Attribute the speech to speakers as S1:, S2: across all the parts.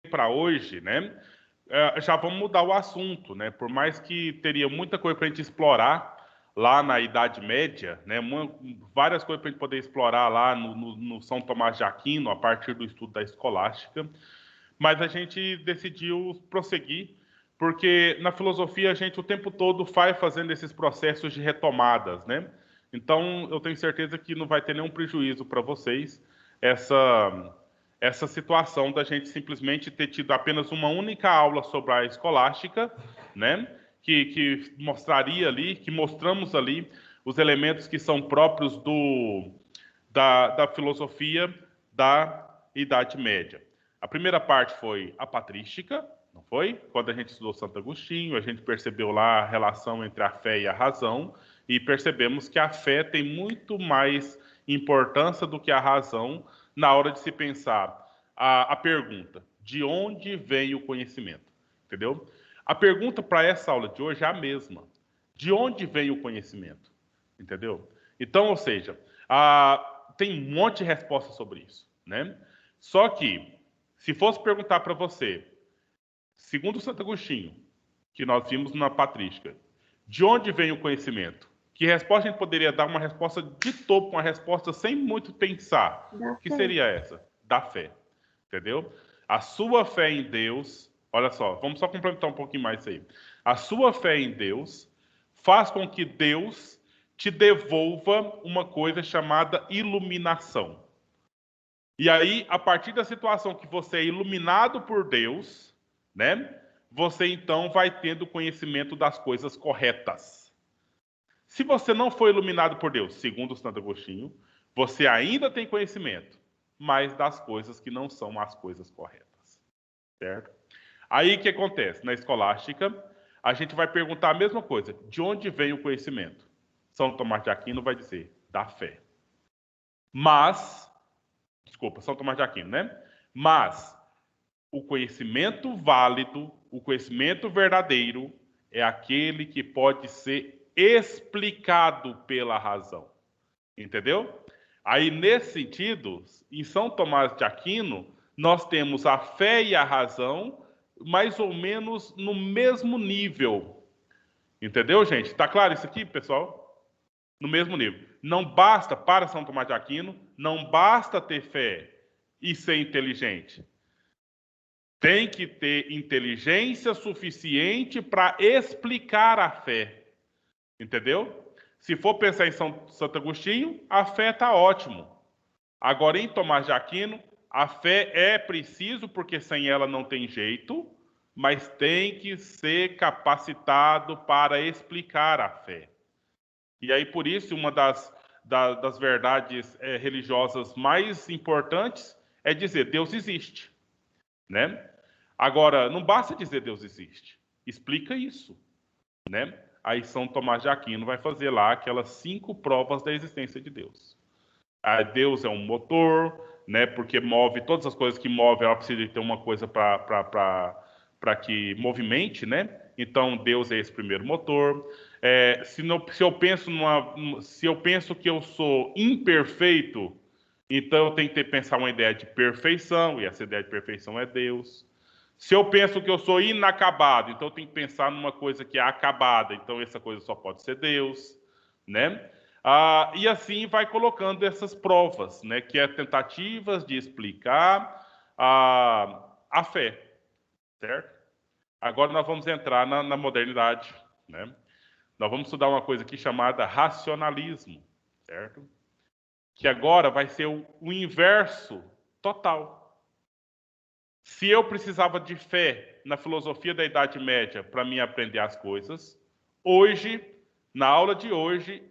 S1: para hoje, né? Já vamos mudar o assunto, né? Por mais que teria muita coisa para a gente explorar lá na Idade Média, né? Várias coisas para a gente poder explorar lá no São Tomás de Aquino, a partir do estudo da escolástica, mas a gente decidiu prosseguir, porque na filosofia a gente o tempo todo vai fazendo esses processos de retomadas, né? Então eu tenho certeza que não vai ter nenhum prejuízo para vocês essa situação da gente simplesmente ter tido apenas uma única aula sobre a escolástica, né? Que mostraria ali, que mostramos ali os elementos que são próprios da filosofia da Idade Média. A primeira parte foi a patrística, não foi? Quando a gente estudou Santo Agostinho, a gente percebeu lá a relação entre a fé e a razão, e percebemos que a fé tem muito mais importância do que a razão na hora de se pensar a pergunta: de onde vem o conhecimento? Entendeu? A pergunta para essa aula de hoje é a mesma: de onde vem o conhecimento? Entendeu? Então, ou seja, tem um monte de respostas sobre isso, né? Só que, se fosse perguntar para você, segundo Santo Agostinho, que nós vimos na Patrística, de onde vem o conhecimento? Que resposta a gente poderia dar? Uma resposta de topo, uma resposta sem muito pensar. Que seria essa? Da fé. Entendeu? A sua fé em Deus, olha só, vamos só complementar um pouquinho mais isso aí. A sua fé em Deus faz com que Deus te devolva uma coisa chamada iluminação. E aí, a partir da situação que você é iluminado por Deus, né? Você então vai tendo conhecimento das coisas corretas. Se você não foi iluminado por Deus, segundo Santo Agostinho, você ainda tem conhecimento, mas das coisas que não são as coisas corretas. Certo? Aí o que acontece? Na escolástica, a gente vai perguntar a mesma coisa: de onde vem o conhecimento? São Tomás de Aquino vai dizer: da fé. São Tomás de Aquino, né? Mas o conhecimento válido, o conhecimento verdadeiro, é aquele que pode ser explicado pela razão. Entendeu? Aí, nesse sentido, em São Tomás de Aquino, nós temos a fé e a razão mais ou menos no mesmo nível. Entendeu, gente? Tá claro isso aqui, pessoal? No mesmo nível. Não basta, para São Tomás de Aquino, não basta ter fé e ser inteligente. Tem que ter inteligência suficiente para explicar a fé. Entendeu? Se for pensar em Santo Agostinho, a fé está ótimo. Agora, em Tomás de Aquino, a fé é preciso, porque sem ela não tem jeito, mas tem que ser capacitado para explicar a fé. E aí, por isso, uma das verdades religiosas mais importantes é dizer: Deus existe. Né? Agora, não basta dizer Deus existe. Explica isso. Né? Aí São Tomás de Aquino vai fazer lá aquelas 5 provas da existência de Deus. Deus é um motor, né? Porque move todas as coisas que movem, ela precisa de ter uma coisa para que movimente, né? Então Deus é esse primeiro motor. Se eu penso que eu sou imperfeito, então eu tenho que pensar uma ideia de perfeição, e essa ideia de perfeição é Deus. Se eu penso que eu sou inacabado, então eu tenho que pensar numa coisa que é acabada, então essa coisa só pode ser Deus, né? E assim vai colocando essas provas, né? Que é tentativas de explicar a fé, certo? Agora nós vamos entrar na modernidade, né? Nós vamos estudar uma coisa aqui chamada racionalismo, certo? Que agora vai ser o inverso total. Se eu precisava de fé na filosofia da Idade Média para me aprender as coisas, hoje, na aula de hoje,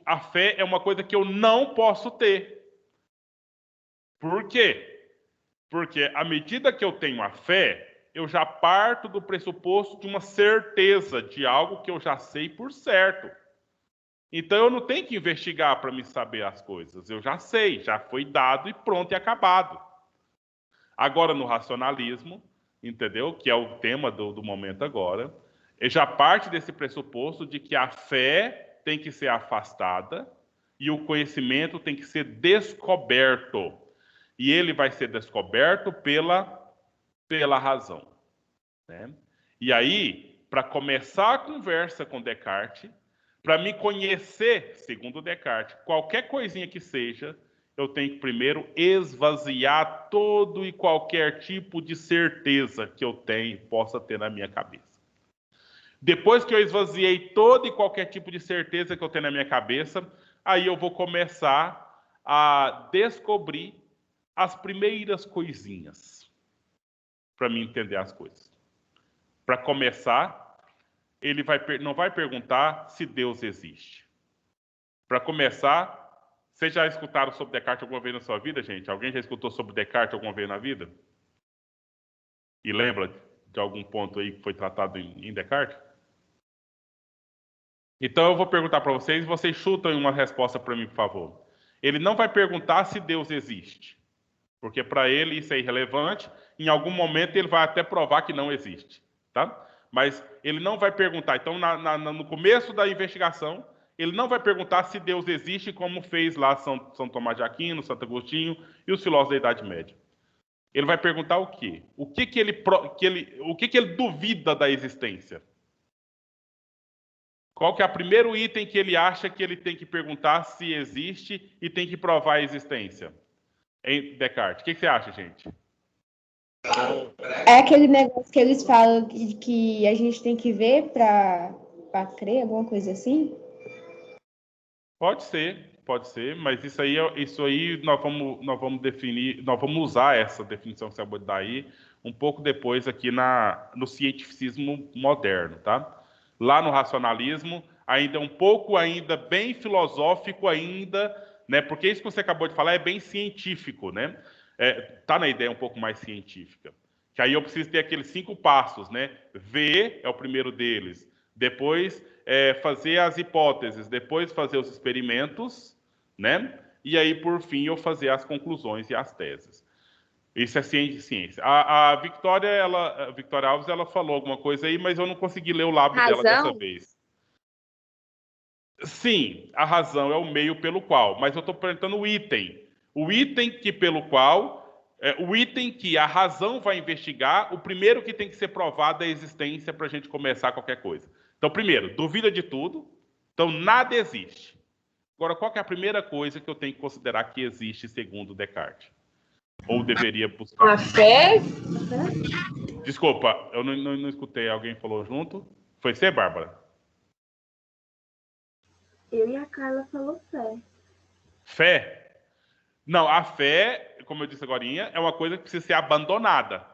S1: a fé é uma coisa que eu não posso ter. Por quê? Porque à medida que eu tenho a fé, eu já parto do pressuposto de uma certeza de algo que eu já sei por certo. Então eu não tenho que investigar para me saber as coisas. Eu já sei, já foi dado e pronto e acabado. Agora, no racionalismo, entendeu? Que é o tema do momento agora, já parte desse pressuposto de que a fé tem que ser afastada e o conhecimento tem que ser descoberto. E ele vai ser descoberto pela razão, né? E aí, para começar a conversa com Descartes, para me conhecer, segundo Descartes, qualquer coisinha que seja, eu tenho que primeiro esvaziar todo e qualquer tipo de certeza que eu possa ter na minha cabeça. Depois que eu esvaziei todo e qualquer tipo de certeza que eu tenho na minha cabeça, aí eu vou começar a descobrir as primeiras coisinhas para me entender as coisas. Para começar, ele não vai perguntar se Deus existe. Para começar, vocês já escutaram sobre Descartes alguma vez na sua vida, gente? Alguém já escutou sobre Descartes alguma vez na vida? E lembra de algum ponto aí que foi tratado em Descartes? Então eu vou perguntar para vocês, vocês chutam uma resposta para mim, por favor. Ele não vai perguntar se Deus existe, porque para ele isso é irrelevante. Em algum momento ele vai até provar que não existe, tá? Mas ele não vai perguntar. Então, no começo da investigação, ele não vai perguntar se Deus existe, como fez lá São Tomás de Aquino, Santo Agostinho e os filósofos da Idade Média. Ele vai perguntar o quê? O que ele duvida da existência? Qual que é o primeiro item que ele acha que ele tem que perguntar se existe e tem que provar a existência? Em Descartes. O que você acha, gente?
S2: É aquele negócio que eles falam que a gente tem que ver para crer, alguma coisa assim?
S1: Pode ser, mas isso aí nós vamos definir, nós vamos usar essa definição que você acabou de dar aí um pouco depois aqui no cientificismo moderno, tá? Lá no racionalismo, ainda é um pouco ainda bem filosófico ainda, né? Porque isso que você acabou de falar é bem científico, né? Tá na ideia um pouco mais científica. Que aí eu preciso ter aqueles 5 passos, né? Ver é o primeiro deles. Depois fazer as hipóteses, depois fazer os experimentos, né? E aí, por fim, eu fazer as conclusões e as teses. Isso é ciência. A Victoria Alves, ela falou alguma coisa aí, mas eu não consegui ler o lábio dela dessa vez. Sim, a razão é o meio pelo qual, mas eu estou perguntando o item. O item que a razão vai investigar, o primeiro que tem que ser provado é a existência para a gente começar qualquer coisa. Então, primeiro, duvida de tudo. Então, nada existe. Agora, qual que é a primeira coisa que eu tenho que considerar que existe segundo Descartes? Ou deveria buscar?
S2: A fé?
S1: Desculpa, eu não escutei. Alguém falou junto? Foi você, Bárbara?
S3: Eu e a Carla falou fé.
S1: Fé? Não, a fé, como eu disse agora, é uma coisa que precisa ser abandonada,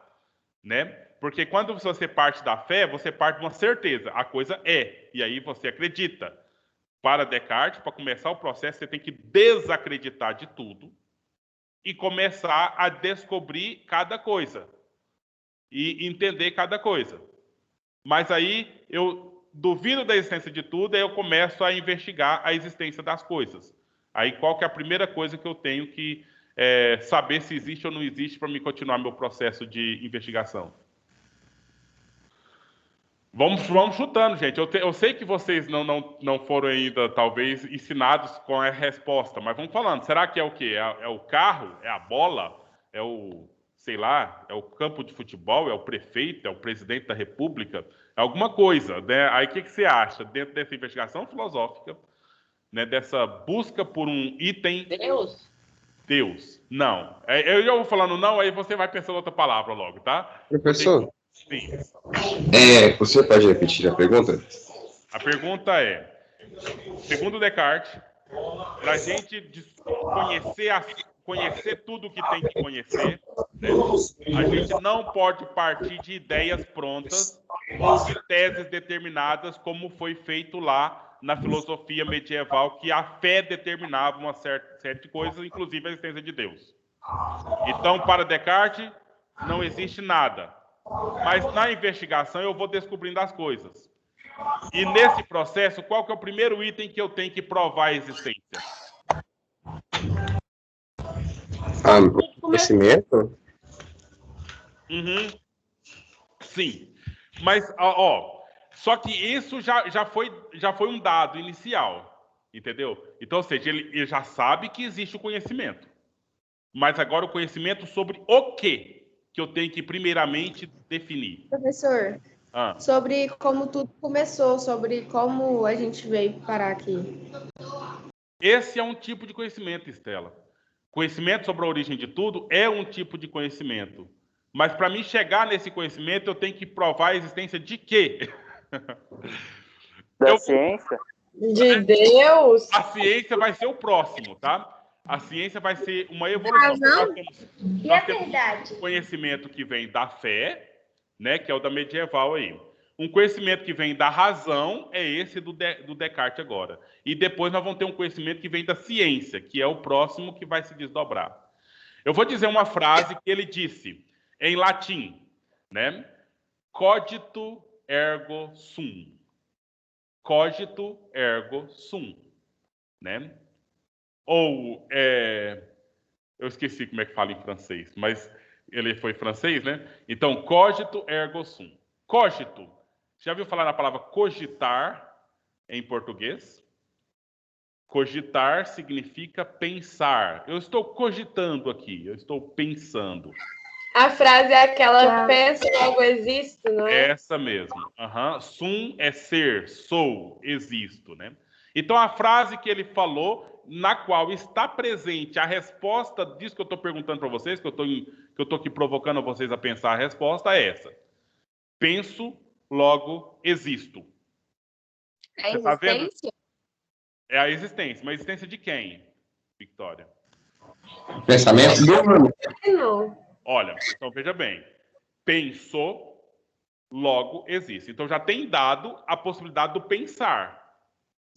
S1: né? Porque quando você parte da fé, você parte de uma certeza. A coisa é, e aí você acredita. Para Descartes, para começar o processo, você tem que desacreditar de tudo e começar a descobrir cada coisa e entender cada coisa. Mas aí eu duvido da existência de tudo e eu começo a investigar a existência das coisas. Aí qual que é a primeira coisa que eu tenho que saber se existe ou não existe para me continuar meu processo de investigação? Vamos chutando, gente. Eu sei que vocês não foram ainda, talvez, ensinados com a resposta, mas vamos falando. Será que é o quê? É o carro? É a bola? É o, sei lá, é o campo de futebol? É o prefeito? É o presidente da república? É alguma coisa, né? Aí o que você acha dentro dessa investigação filosófica, né, dessa busca por um item... Deus. Não. Eu já vou falando não, aí você vai pensando outra palavra logo, tá?
S4: Professor,
S1: Sim.
S4: você pode repetir a pergunta?
S1: A pergunta é, segundo Descartes, para a gente conhecer tudo o que tem que conhecer, né, a gente não pode partir de ideias prontas ou de teses determinadas, como foi feito lá na filosofia medieval, que a fé determinava uma série de coisas, inclusive a existência de Deus. Então, para Descartes, não existe nada. Mas na investigação eu vou descobrindo as coisas. E nesse processo, qual que é o primeiro item que eu tenho que provar a existência?
S4: Conhecimento?
S1: Sim. Mas, só que isso já foi um dado inicial, entendeu? Então, ou seja, ele já sabe que existe o conhecimento. Mas agora o conhecimento sobre o quê? Que eu tenho que primeiramente definir.
S2: Professor, sobre como tudo começou, sobre como a gente veio parar aqui.
S1: Esse é um tipo de conhecimento, Estela. Conhecimento sobre a origem de tudo é um tipo de conhecimento. Mas para mim chegar nesse conhecimento, eu tenho que provar a existência de quê?
S5: Da ciência?
S6: De Deus?
S1: A ciência vai ser o próximo, tá? A ciência vai ser uma evolução.
S3: Não? E a
S1: Nós temos
S3: verdade?
S1: um conhecimento que vem da fé, né, que é o da medieval aí. Um conhecimento que vem da razão é esse do Descartes agora. E depois nós vamos ter um conhecimento que vem da ciência, que é o próximo que vai se desdobrar. Eu vou dizer uma frase que ele disse em latim, né? Cogito ergo sum. Cogito ergo sum, né? Ou, eu esqueci como é que fala em francês, mas ele foi francês, né? Então, cogito ergo sum. Cogito. Já ouviu falar na palavra cogitar em português? Cogitar significa pensar. Eu estou cogitando aqui, eu estou pensando.
S6: A frase é aquela, penso, logo existo, não é?
S1: Essa mesmo. Sum é ser, sou, existo, né? Então, a frase que ele falou, na qual está presente a resposta disso que eu estou perguntando para vocês, que eu estou aqui provocando vocês a pensar a resposta, é essa. Penso, logo existo.
S3: A
S1: Você tá vendo?
S3: existência?
S1: É a existência. Mas a existência de quem, Victória?
S4: Pensamento do humano.
S6: Não.
S1: Olha, então veja bem. Pensou, logo existe. Então já tem dado a possibilidade do pensar.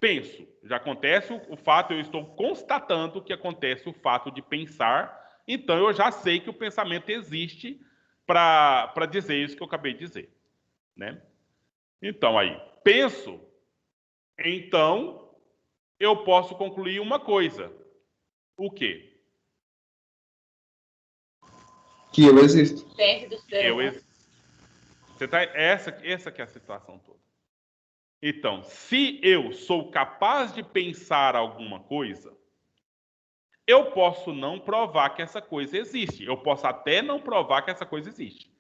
S1: Penso. Já acontece o fato, eu estou constatando que acontece o fato de pensar. Então eu já sei que o pensamento existe para dizer isso que eu acabei de dizer, né? Então aí, penso. Então eu posso concluir uma coisa. O quê?
S4: Que eu existo.
S1: Eu existo. Essa que é a situação toda. Então, se eu sou capaz de pensar alguma coisa, eu posso não provar que essa coisa existe. Eu posso até não provar que essa coisa existe.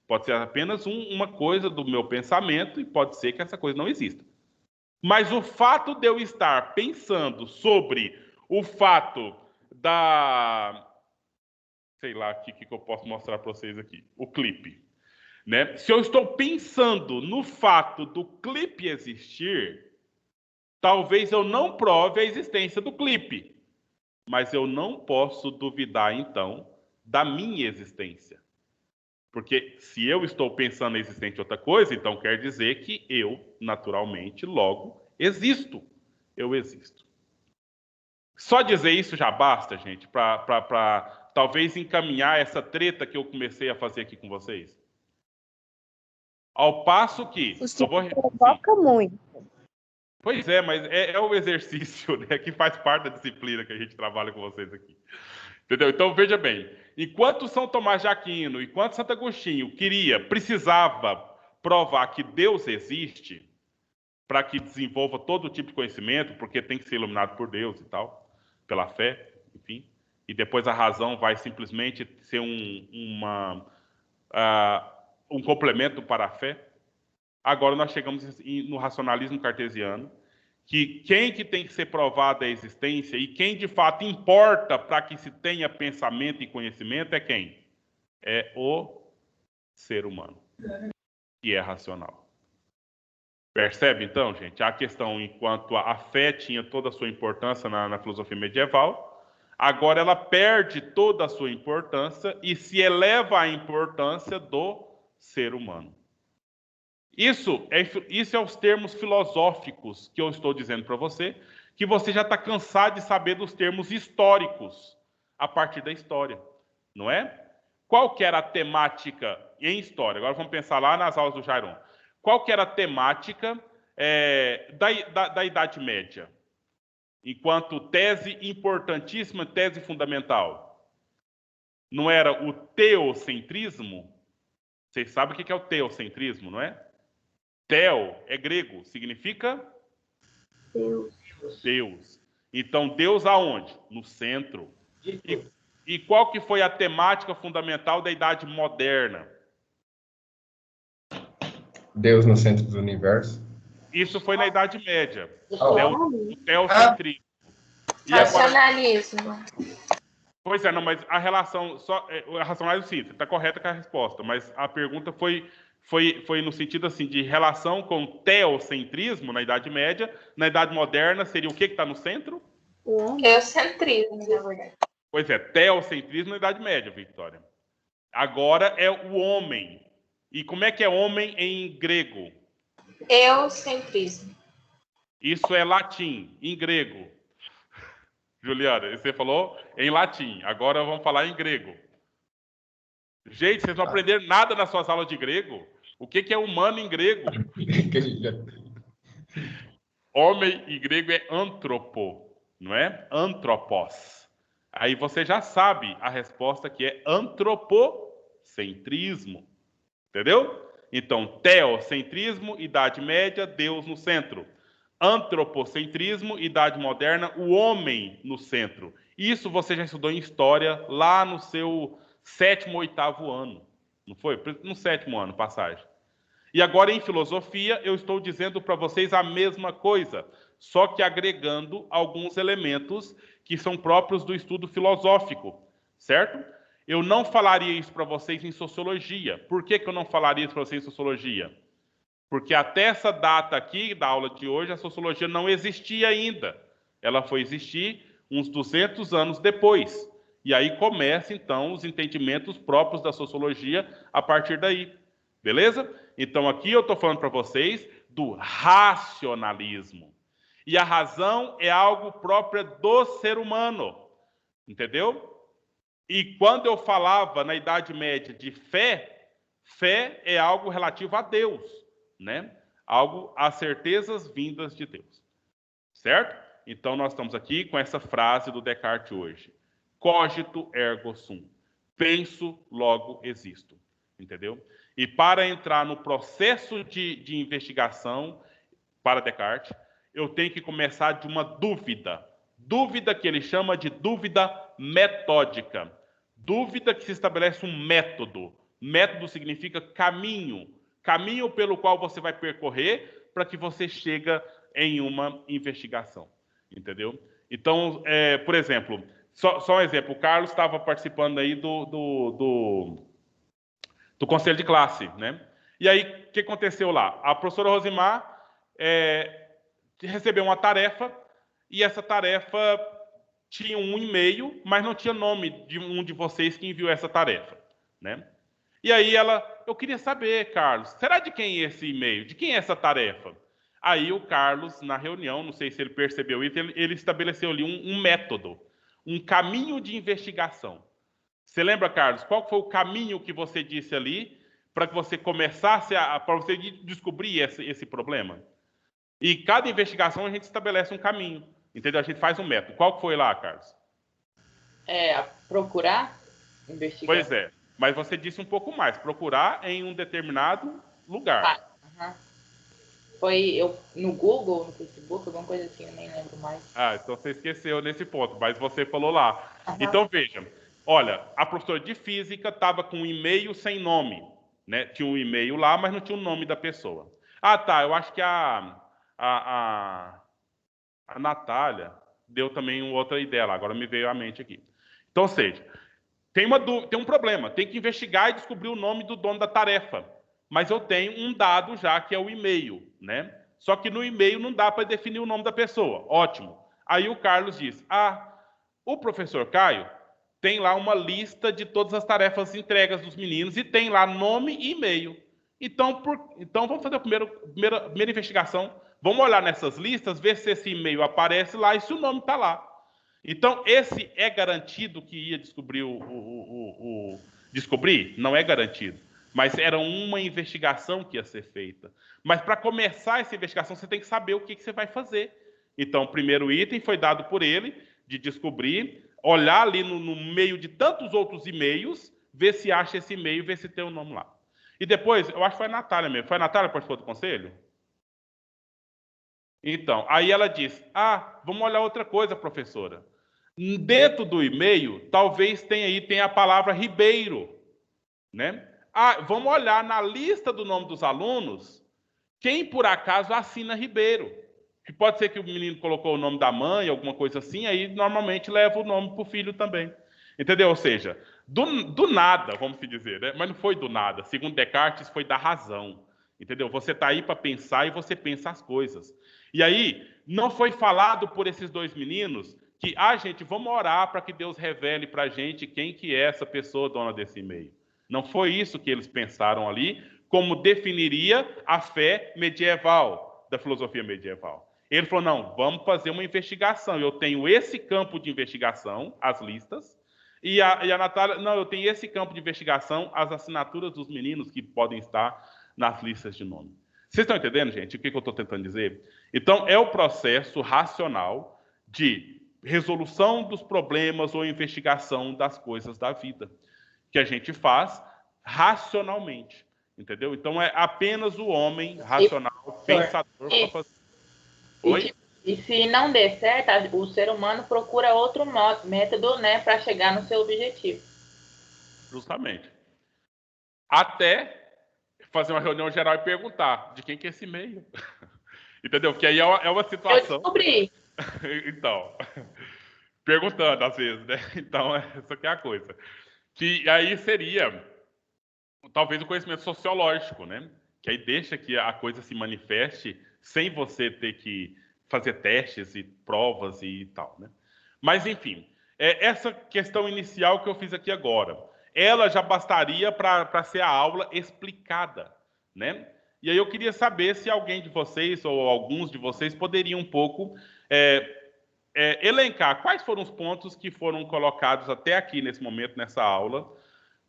S1: Pode ser apenas uma coisa do meu pensamento e pode ser que essa coisa não exista. Mas o fato de eu estar pensando sobre o fato da... Sei lá o que eu posso mostrar para vocês aqui. O clipe. Né? Se eu estou pensando no fato do clipe existir, talvez eu não prove a existência do clipe. Mas eu não posso duvidar, então, da minha existência. Porque se eu estou pensando na existência de outra coisa, então quer dizer que eu, naturalmente, logo, existo. Eu existo. Só dizer isso já basta, gente, para talvez encaminhar essa treta que eu comecei a fazer aqui com vocês. Ao passo que...
S2: O senhor provoca muito.
S1: Pois é, mas é o exercício, né, que faz parte da disciplina que a gente trabalha com vocês aqui. Entendeu? Então, veja bem, enquanto São Tomás de Aquino, enquanto Santo Agostinho precisava provar que Deus existe, para que desenvolva todo tipo de conhecimento, porque tem que ser iluminado por Deus e tal, pela fé, enfim, e depois a razão vai simplesmente ser um complemento para a fé. Agora nós chegamos no racionalismo cartesiano, que quem que tem que ser provada a existência e quem de fato importa para que se tenha pensamento e conhecimento é quem? É o ser humano, que é racional. Percebe então, gente? A questão, enquanto a fé tinha toda a sua importância na filosofia medieval, agora ela perde toda a sua importância e se eleva à importância do ser humano. Isso é os termos filosóficos que eu estou dizendo para você, que você já está cansado de saber dos termos históricos, a partir da história, não é? Qual que era a temática em história? Agora vamos pensar lá nas aulas do Jairon. Qual que era a temática da Idade Média? Enquanto tese importantíssima, tese fundamental. Não era o teocentrismo? Vocês sabem o que é o teocentrismo, não é? Theo é grego, significa?
S3: Deus.
S1: Deus. Então, Deus aonde? No centro. E qual que foi a temática fundamental da Idade Moderna?
S4: Deus no centro do universo.
S1: Isso foi na Idade Média.
S4: Oh.
S1: Né? O teocentrismo. E agora,
S6: Racionalismo.
S1: pois é, não, mas a relação... a racionalismo, sim, você está correta com a resposta, mas a pergunta foi no sentido assim, de relação com teocentrismo na Idade Média. Na Idade Moderna, seria o que está no centro?
S6: Teocentrismo, na verdade.
S1: Pois é, teocentrismo na Idade Média, Victoria. Agora é o homem. E como é que é homem em grego?
S6: Eucentrismo.
S1: Isso é latim, em grego. Juliana, você falou em latim. Agora vamos falar em grego. Gente, vocês não aprenderam nada nas suas aulas de grego? O que é humano em grego? Homem em grego é antropo, não é? Antropos. Aí você já sabe a resposta, que é antropocentrismo. Entendeu? Então, teocentrismo, Idade Média, Deus no centro. Antropocentrismo, Idade Moderna, o homem no centro. Isso você já estudou em História lá no seu 7º, 8º ano. Não foi? No 7º ano, passagem. E agora, em Filosofia, eu estou dizendo para vocês a mesma coisa, só que agregando alguns elementos que são próprios do estudo filosófico, certo? Eu não falaria isso para vocês em Sociologia. Por que eu não falaria isso para vocês em Sociologia? Porque até essa data aqui, da aula de hoje, a Sociologia não existia ainda. Ela foi existir uns 200 anos depois. E aí começam, então, os entendimentos próprios da Sociologia a partir daí. Beleza? Então, aqui eu estou falando para vocês do racionalismo. E a razão é algo próprio do ser humano. Entendeu? E quando eu falava na Idade Média de fé, fé é algo relativo a Deus, né? Algo a certezas vindas de Deus. Certo? Então, nós estamos aqui com essa frase do Descartes hoje. Cogito ergo sum. Penso, logo existo. Entendeu? E para entrar no processo de investigação para Descartes, eu tenho que começar de uma dúvida. Dúvida que ele chama de dúvida metódica. Dúvida que se estabelece um método. Método significa caminho. Caminho pelo qual você vai percorrer para que você chegue em uma investigação. Entendeu? Então, por exemplo, só um exemplo. O Carlos estava participando aí do conselho de classe, né? E aí, o que aconteceu lá? A professora Rosimar recebeu uma tarefa, e essa tarefa tinha um e-mail, mas não tinha nome de um de vocês que enviou essa tarefa, né? E aí eu queria saber, Carlos, será de quem é esse e-mail? De quem é essa tarefa? Aí o Carlos, na reunião, não sei se ele percebeu isso, ele estabeleceu ali um método, um caminho de investigação. Você lembra, Carlos, qual foi o caminho que você disse ali para que você começasse para você descobrir esse problema? E cada investigação a gente estabelece um caminho, entendeu? A gente faz um método. Qual foi lá, Carlos?
S5: Procurar, investigar.
S1: Pois é, mas você disse um pouco mais, procurar em um determinado lugar.
S5: Foi no Google, no Facebook, alguma coisa assim, eu nem lembro mais.
S1: Então você esqueceu nesse ponto, mas você falou lá. Então veja, olha, a professora de física estava com um e-mail sem nome, né? Tinha um e-mail lá, mas não tinha o nome da pessoa. Eu acho que a Natália deu também uma outra ideia lá, agora me veio à mente aqui. Então, ou seja, tem um problema, tem que investigar e descobrir o nome do dono da tarefa. Mas eu tenho um dado já, que é o e-mail, né? Só que no e-mail não dá para definir o nome da pessoa. Ótimo. Aí o Carlos diz, o professor Caio tem lá uma lista de todas as tarefas entregas dos meninos e tem lá nome e e-mail. Então vamos fazer a primeira investigação. Vamos olhar nessas listas, ver se esse e-mail aparece lá e se o nome está lá. Então, esse é garantido que ia descobrir descobrir? Não é garantido. Mas era uma investigação que ia ser feita. Mas para começar essa investigação, você tem que saber o que você vai fazer. Então, o primeiro item foi dado por ele, de descobrir, olhar ali no meio de tantos outros e-mails, ver se acha esse e-mail, ver se tem o nome lá. E depois, eu acho que foi a Natália mesmo. Foi a Natália que participou do conselho? Então, aí ela disse, vamos olhar outra coisa, professora. Dentro do e-mail, talvez tenha a palavra Ribeiro, né? Vamos olhar na lista do nome dos alunos, quem por acaso assina Ribeiro. Que pode ser que o menino colocou o nome da mãe, alguma coisa assim, aí normalmente leva o nome para o filho também. Entendeu? Ou seja, do nada, vamos dizer, né? Mas não foi do nada. Segundo Descartes, foi da razão. Entendeu? Você está aí para pensar e você pensa as coisas. E aí, não foi falado por esses dois meninos que, gente, vamos orar para que Deus revele para a gente quem que é essa pessoa dona desse e-mail. Não foi isso que eles pensaram ali, como definiria a fé medieval, da filosofia medieval. Ele falou, não, vamos fazer uma investigação. Eu tenho esse campo de investigação, as listas, e a Natália, não, eu tenho esse campo de investigação, as assinaturas dos meninos que podem estar nas listas de nome. Vocês estão entendendo, gente, o que eu estou tentando dizer? Então, é o processo racional de resolução dos problemas ou investigação das coisas da vida, que a gente faz racionalmente, entendeu? Então, é apenas o homem racional, pensador, para fazer. Oi?
S5: E se não der certo, o ser humano procura outro método, né, para chegar no seu objetivo.
S1: Justamente. Até fazer uma reunião geral e perguntar de quem que é esse e-mail. Entendeu? Porque aí é uma situação...
S5: Eu descobri.
S1: Então, perguntando às vezes, né? Então, essa que é a coisa. Que aí seria, talvez, o conhecimento sociológico, né? Que aí deixa que a coisa se manifeste sem você ter que fazer testes e provas e tal, né? Mas, enfim, essa questão inicial que eu fiz aqui agora, ela já bastaria para ser a aula explicada, né? E aí eu queria saber se alguém de vocês ou alguns de vocês poderiam um pouco elencar quais foram os pontos que foram colocados até aqui nesse momento, nessa aula,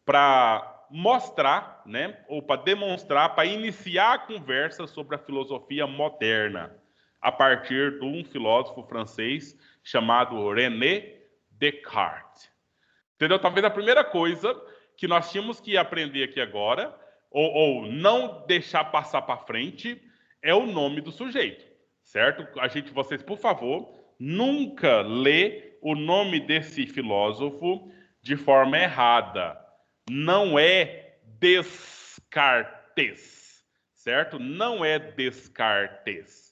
S1: para mostrar, né, ou para demonstrar, para iniciar a conversa sobre a filosofia moderna, a partir de um filósofo francês chamado René Descartes. Entendeu? Talvez a primeira coisa que nós tínhamos que aprender aqui agora, ou não deixar passar para frente, é o nome do sujeito, certo? Vocês, por favor, nunca lê o nome desse filósofo de forma errada. Não é Descartes, certo? Não é Descartes.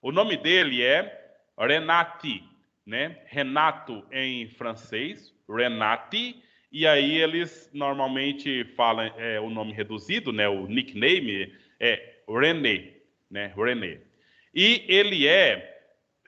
S1: O nome dele é Renati, né? Renato em francês, Renati, e aí eles normalmente falam o nome reduzido, né? O nickname é René, né? René. E ele é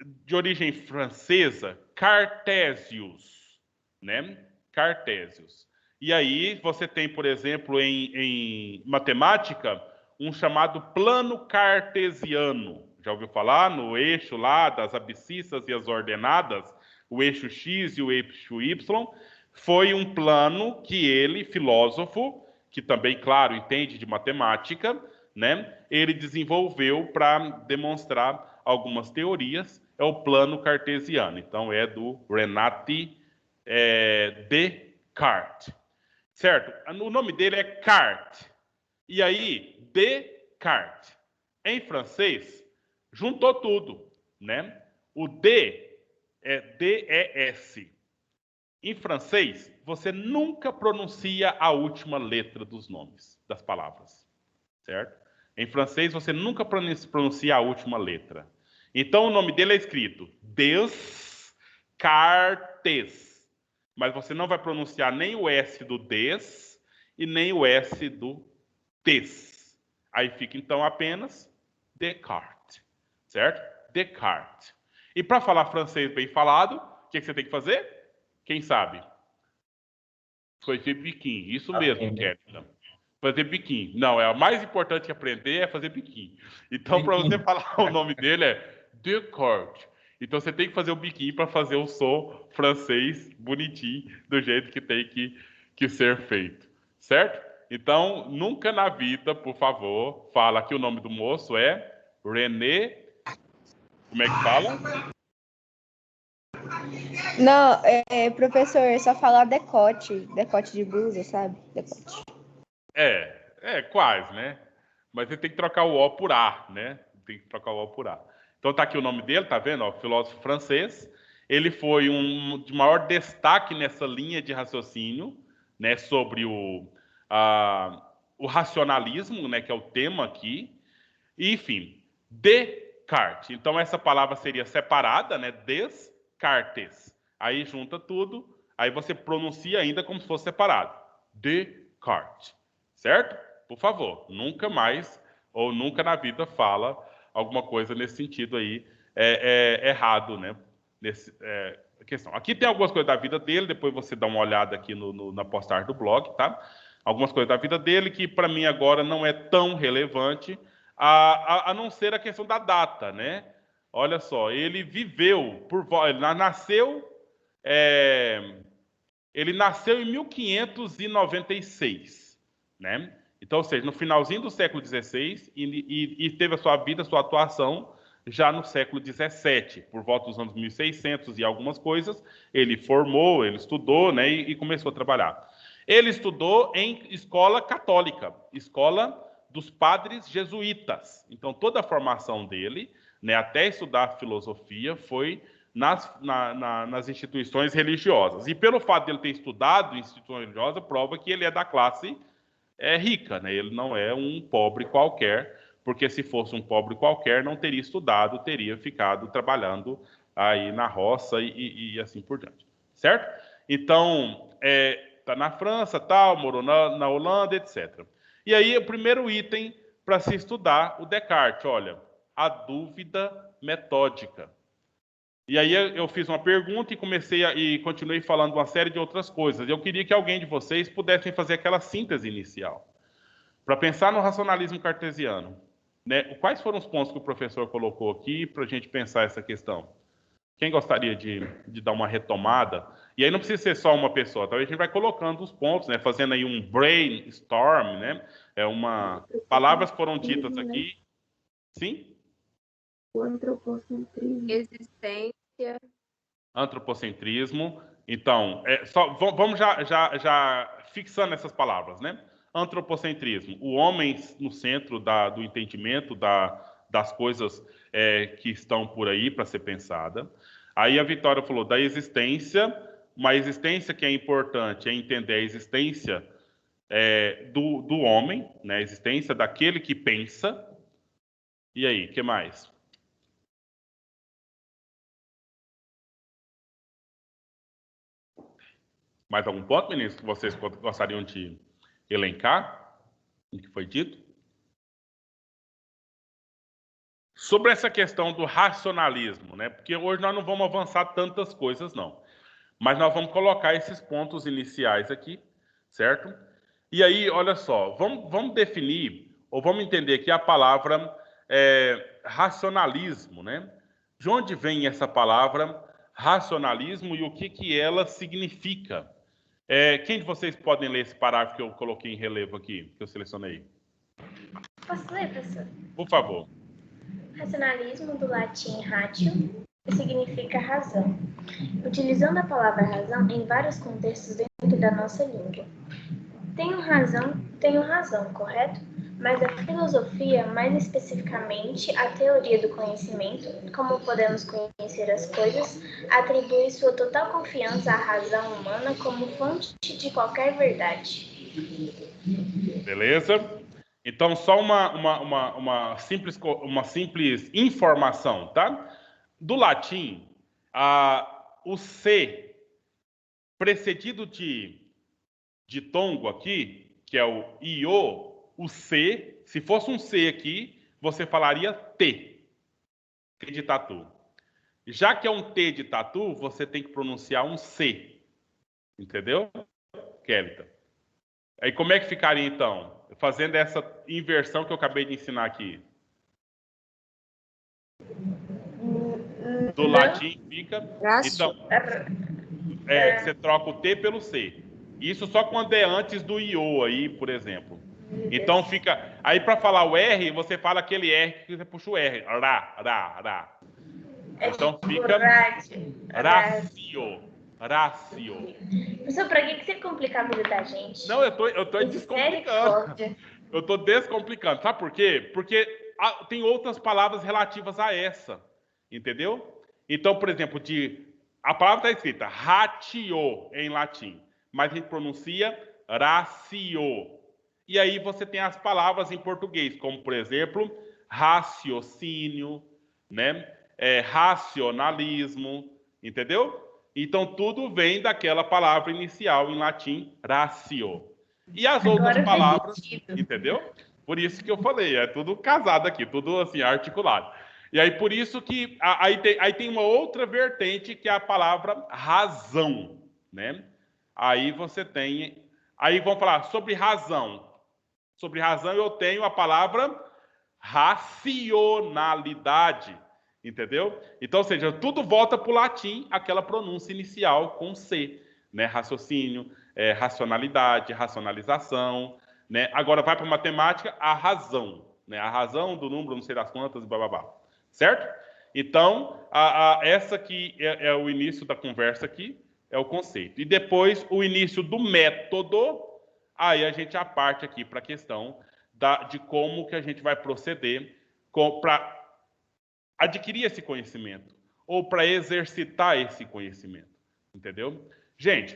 S1: de origem francesa, Cartésius, né? Cartésius. E aí você tem, por exemplo, em matemática, um chamado plano cartesiano. Já ouviu falar? No eixo lá das abscissas e as ordenadas, o eixo X e o eixo Y, foi um plano que ele, filósofo, que também, claro, entende de matemática, né? Ele desenvolveu para demonstrar algumas teorias, é o plano cartesiano. Então, é do René Descartes. Certo? O nome dele é Carte. E aí, Descartes. Em francês, juntou tudo, né? O D é D-E-S. Em francês, você nunca pronuncia a última letra dos nomes, das palavras, certo? Em francês, você nunca pronuncia a última letra. Então, o nome dele é escrito Descartes. Mas você não vai pronunciar nem o S do des e nem o S do tes. Aí fica, então, apenas Descartes, certo? Descartes. E para falar francês bem falado, o que você tem que fazer? Quem sabe? Fazer biquinho. Isso mesmo, Kevin. Fazer biquinho. Não, o mais importante que aprender é fazer biquinho. Então, para você falar o nome dele é Descartes. Então, você tem que fazer o biquinho para fazer o som francês bonitinho, do jeito que tem que ser feito. Certo? Então, nunca na vida, por favor, fala que o nome do moço é René... Como é que fala?
S2: Não, professor, só falar decote de blusa, sabe? Decote.
S1: Quase, né? Mas você tem que trocar o O por A, né? Tem que trocar o O por A. Então tá aqui o nome dele, tá vendo? Ó, filósofo francês. ele foi de maior destaque nessa linha de raciocínio, né, sobre o racionalismo, né, que é o tema aqui. E, enfim, Descartes. Então, essa palavra seria separada, né, Descartes. Aí junta tudo, aí você pronuncia ainda como se fosse separado. Descartes. Certo? Por favor, nunca mais ou nunca na vida fala alguma coisa nesse sentido aí errado, né? Questão. Aqui tem algumas coisas da vida dele, depois você dá uma olhada aqui na postagem do blog, tá? Algumas coisas da vida dele que para mim agora não é tão relevante, a não ser a questão da data, né? Olha só, ele viveu, ele nasceu em 1596, né? Então, ou seja, no finalzinho do século XVI e teve a sua vida, a sua atuação já no século XVII, por volta dos anos 1600 e algumas coisas, ele formou, ele estudou, né, e começou a trabalhar. Ele estudou em escola católica, escola dos padres jesuítas. Então, toda a formação dele, né, até estudar filosofia, foi nas instituições religiosas. E pelo fato de ele ter estudado em instituição religiosa, prova que ele é da classe rica, né? Ele não é um pobre qualquer, porque se fosse um pobre qualquer, não teria estudado, teria ficado trabalhando aí na roça e assim por diante, certo? Então, tá na França, tal, morou na Holanda, etc. E aí, o primeiro item para se estudar, o Descartes, olha, a dúvida metódica. E aí eu fiz uma pergunta e continuei falando uma série de outras coisas. Eu queria que alguém de vocês pudessem fazer aquela síntese inicial, para pensar no racionalismo cartesiano. Né? Quais foram os pontos que o professor colocou aqui para a gente pensar essa questão? Quem gostaria de dar uma retomada? E aí não precisa ser só uma pessoa, talvez a gente vai colocando os pontos, né? Fazendo aí um brainstorm, né? Palavras foram ditas aqui. Sim?
S2: O antropocentrismo.
S3: Existência.
S1: Antropocentrismo. Então, vamos já fixando essas palavras, né? Antropocentrismo, o homem no centro do entendimento das coisas que estão por aí para ser pensada. Aí a Vitória falou da existência, uma existência que é importante é entender a existência do homem, né? A existência daquele que pensa. E aí, o que mais? Mais algum ponto, meninos, que vocês gostariam de elencar? O que foi dito? Sobre essa questão do racionalismo, né? Porque hoje nós não vamos avançar tantas coisas, não. Mas nós vamos colocar esses pontos iniciais aqui, certo? E aí, olha só, vamos definir, ou vamos entender aqui a palavra racionalismo, né? De onde vem essa palavra racionalismo e o que ela significa? Quem de vocês podem ler esse parágrafo que eu coloquei em relevo aqui, que eu selecionei?
S7: Posso ler, professor?
S1: Por favor.
S7: Racionalismo, do latim ratio, que significa razão, utilizando a palavra razão em vários contextos dentro da nossa língua. Tenho razão, correto? Mas a filosofia, mais especificamente a teoria do conhecimento, como podemos conhecer as coisas, atribui sua total confiança à razão humana como fonte de qualquer verdade.
S1: Beleza? Então, só uma simples informação, tá? Do latim, o C, precedido de tongo aqui, que é o io, o C, se fosse um C aqui, você falaria T de tatu. Já que é um T de tatu, você tem que pronunciar um C. Entendeu, Kelita? Aí como é que ficaria, então? Fazendo essa inversão que eu acabei de ensinar aqui. Do latim fica... Então, você troca o T pelo C. Isso só quando é antes do IO aí, por exemplo. Então fica... Aí para falar o R, você fala aquele R que você puxa o R. Rá. Então fica... Rácio.
S7: Professor, pra que você complica a vida da gente?
S1: Não, eu tô descomplicando. Eu tô descomplicando. Sabe por quê? Porque tem outras palavras relativas a essa. Entendeu? Então, por exemplo, de A palavra está escrita ratio em latim, mas a gente pronuncia ratio. E aí você tem as palavras em português, como, por exemplo, raciocínio, né? Racionalismo, entendeu? Então, tudo vem daquela palavra inicial em latim, ratio. E as outras
S7: Agora fez
S1: palavras,
S7: sentido.
S1: entendeu? Por isso que eu falei, é tudo casado aqui, tudo assim, articulado. E aí, por isso que aí tem uma outra vertente, que é a palavra razão, né? Aí você tem... Aí vamos falar sobre razão. Sobre razão eu tenho a palavra racionalidade, entendeu? Então, ou seja, tudo volta para o latim, aquela pronúncia inicial com C, né? Raciocínio, racionalidade, racionalização, né? Agora vai para a matemática, a razão, né? A razão do número, não sei das quantas, blá, blá, blá. Certo? Então, essa aqui é o início da conversa aqui, é o conceito. E depois, o início do método, aí a gente parte aqui para a questão de como que a gente vai proceder para adquirir esse conhecimento, ou para exercitar esse conhecimento. Entendeu? Gente,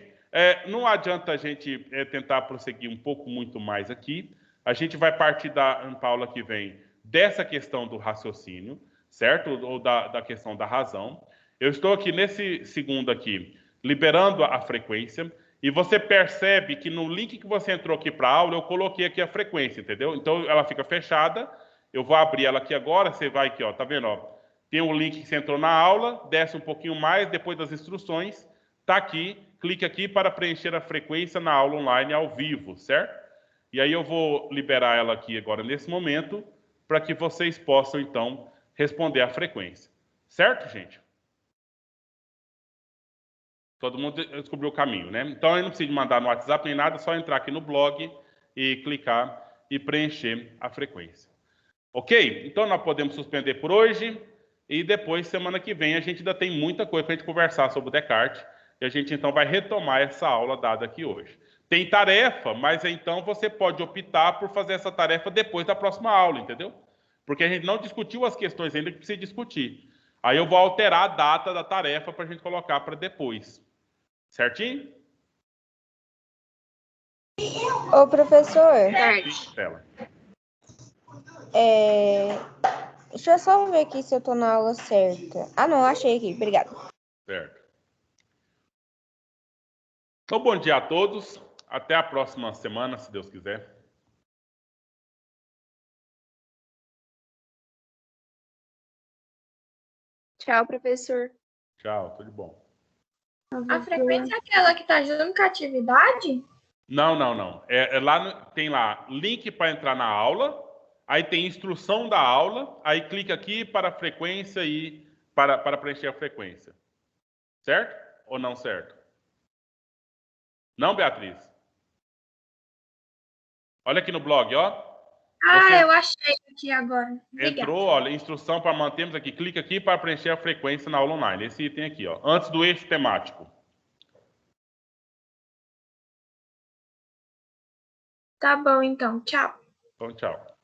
S1: não adianta a gente tentar prosseguir um pouco muito mais aqui. A gente vai partir da Ana Paula que vem dessa questão do raciocínio, certo? Ou da questão da razão. Eu estou aqui nesse segundo aqui, liberando a frequência, e você percebe que no link que você entrou aqui para a aula, eu coloquei aqui a frequência, entendeu? Então, ela fica fechada, eu vou abrir ela aqui agora, você vai aqui, ó, tá vendo? Ó? Tem um link que você entrou na aula, desce um pouquinho mais, depois das instruções, tá aqui, clique aqui para preencher a frequência na aula online ao vivo, certo? E aí eu vou liberar ela aqui agora nesse momento, para que vocês possam, então, responder a frequência. Certo, gente? Todo mundo descobriu o caminho, né? Então, eu não preciso mandar no WhatsApp nem nada, é só entrar aqui no blog e clicar e preencher a frequência. Ok? Então, nós podemos suspender por hoje e depois, semana que vem, a gente ainda tem muita coisa para a gente conversar sobre o Descartes e a gente, então, vai retomar essa aula dada aqui hoje. Tem tarefa, mas, então, você pode optar por fazer essa tarefa depois da próxima aula, entendeu? Porque a gente não discutiu as questões ainda que precisa discutir. Aí eu vou alterar a data da tarefa para a gente colocar para depois. Certinho?
S2: Ô, professor,
S1: Sim, Tela.
S2: deixa eu só ver aqui se eu tô na aula certa. Ah, não, achei aqui, obrigada.
S1: Certo. Então, bom dia a todos. Até a próxima semana, se Deus quiser.
S6: Tchau, professor.
S1: Tchau, tudo de bom.
S6: A frequência é aquela que tá junto com a atividade?
S1: Não, não, não. Tem lá link para entrar na aula, aí tem instrução da aula, aí clica aqui para a frequência e para preencher a frequência. Certo? Ou não certo? Não, Beatriz? Olha aqui no blog, ó. Você
S6: Eu achei aqui agora. Obrigada.
S1: entrou, olha, instrução para mantermos aqui. Clica aqui para preencher a frequência na aula online. Esse item aqui, ó. Antes do eixo temático.
S6: Tá bom, então. Tchau.
S1: Então, tchau.